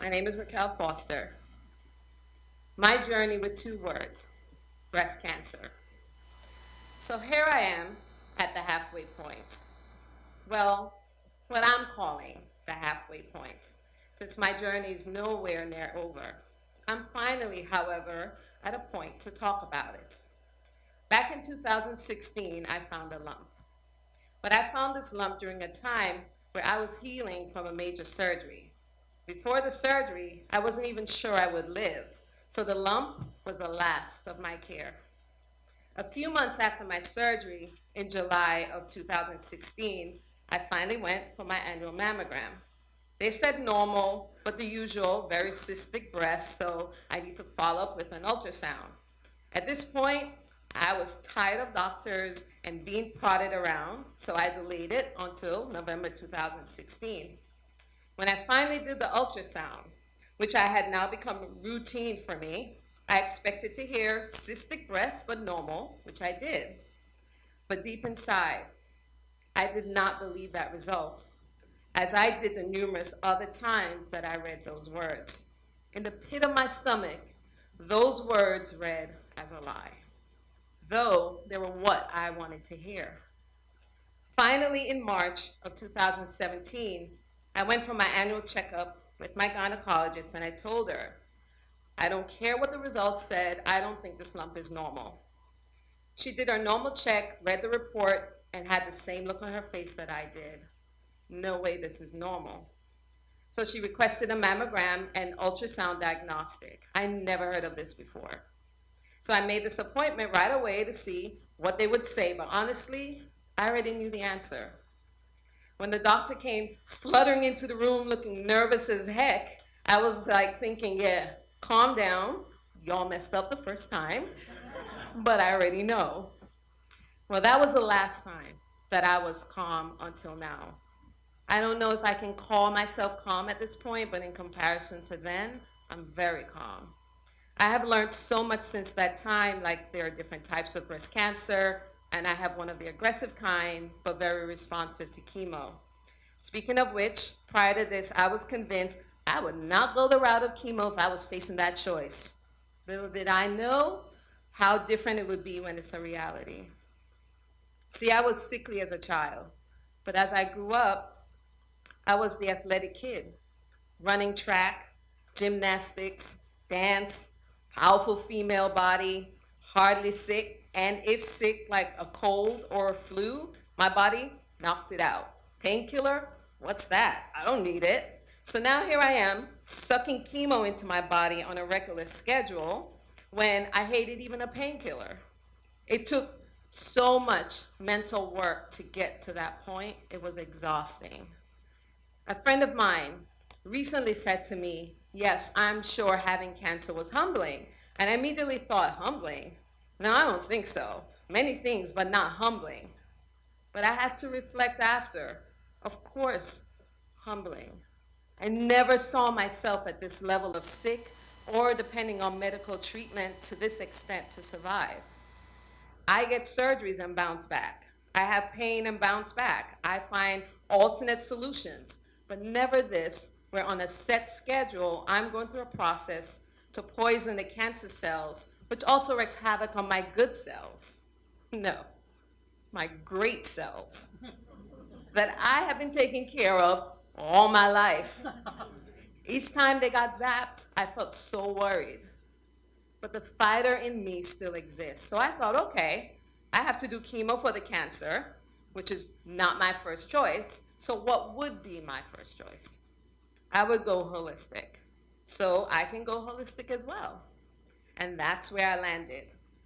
My name is Racquel Foster. My journey with 2 words, breast cancer. So here I am at the halfway point. Well, what I'm calling the halfway point, since my journey is nowhere near over. I'm finally, however, at a point to talk about it. Back in 2016, I found a lump. But I found this lump during a time where I was healing from a major surgery. Before the surgery, I wasn't even sure I would live, so the lump was the last of my care. A few months after my surgery, in July of 2016, I finally went for my annual mammogram. They said normal, but the usual, very cystic breast, so I need to follow up with an ultrasound. At this point, I was tired of doctors and being prodded around, so I delayed it until November 2016. When I finally did the ultrasound, which I had now become routine for me, I expected to hear cystic breast but normal, which I did. But deep inside, I did not believe that result, as I did the numerous other times that I read those words. In the pit of my stomach, those words read as a lie, though they were what I wanted to hear. Finally, in March of 2017, I went for my annual checkup with my gynecologist, and I told her, I don't care what the results said, I don't think this lump is normal. She did her normal check, read the report, and had the same look on her face that I did. No way this is normal. So she requested a mammogram and ultrasound diagnostic. I never heard of this before. So I made this appointment right away to see what they would say, but honestly, I already knew the answer. When the doctor came fluttering into the room looking nervous as heck, I was like thinking, yeah, calm down. Y'all messed up the first time, but I already know. Well, that was the last time that I was calm until now. I don't know if I can call myself calm at this point, but in comparison to then, I'm very calm. I have learned so much since that time, like there are different types of breast cancer, and I have one of the aggressive kind, but very responsive to chemo. Speaking of which, prior to this, I was convinced I would not go the route of chemo if I was facing that choice. Little did I know how different it would be when it's a reality. See, I was sickly as a child, but as I grew up, I was the athletic kid, running track, gymnastics, dance, powerful female body, hardly sick, and if sick like a cold or a flu, my body knocked it out. Painkiller? What's that? I don't need it. So now here I am, sucking chemo into my body on a regular schedule when I hated even a painkiller. It took so much mental work to get to that point. It was exhausting. A friend of mine recently said to me, yes, I'm sure having cancer was humbling. And I immediately thought, humbling? No, I don't think so. Many things, but not humbling. But I had to reflect after. Of course, humbling. I never saw myself at this level of sick or depending on medical treatment to this extent to survive. I get surgeries and bounce back. I have pain and bounce back. I find alternate solutions, but never this, where on a set schedule, I'm going through a process to poison the cancer cells, which also wreaks havoc on my good cells. No, my great cells that I have been taking care of all my life. Each time they got zapped, I felt so worried. But the fighter in me still exists. So I thought, okay, I have to do chemo for the cancer, which is not my first choice. So what would be my first choice? I would go holistic. So I can go holistic as well. And that's where I landed.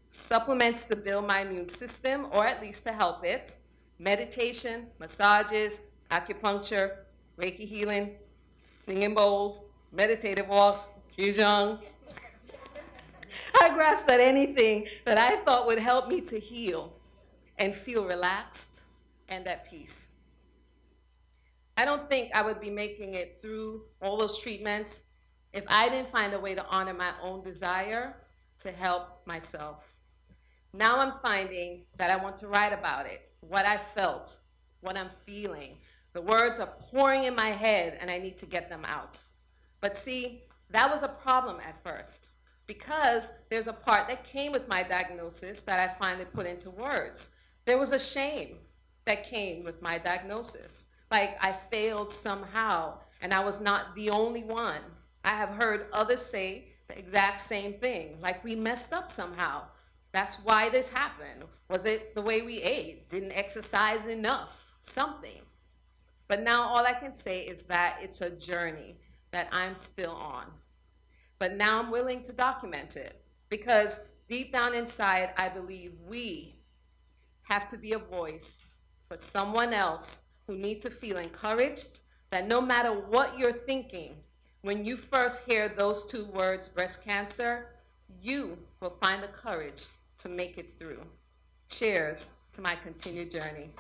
Supplements to build my immune system, or at least to help it. Meditation, massages, acupuncture, Reiki healing, singing bowls, meditative walks, Qigong. I grasped at anything that I thought would help me to heal and feel relaxed and at peace. I don't think I would be making it through all those treatments if I didn't find a way to honor my own desire to help myself. Now I'm finding that I want to write about it, what I felt, what I'm feeling. The words are pouring in my head and I need to get them out. But see, that was a problem at first because there's a part that came with my diagnosis that I finally put into words. There was a shame that came with my diagnosis. Like I failed somehow and I was not the only one. I have heard others say the exact same thing, like we messed up somehow. That's why this happened. Was it the way we ate? Didn't exercise enough? Something. But now all I can say is that it's a journey that I'm still on. But now I'm willing to document it because deep down inside, I believe we have to be a voice for someone else who needs to feel encouraged that no matter what you're thinking, when you first hear those two words, breast cancer, you will find the courage to make it through. Cheers to my continued journey.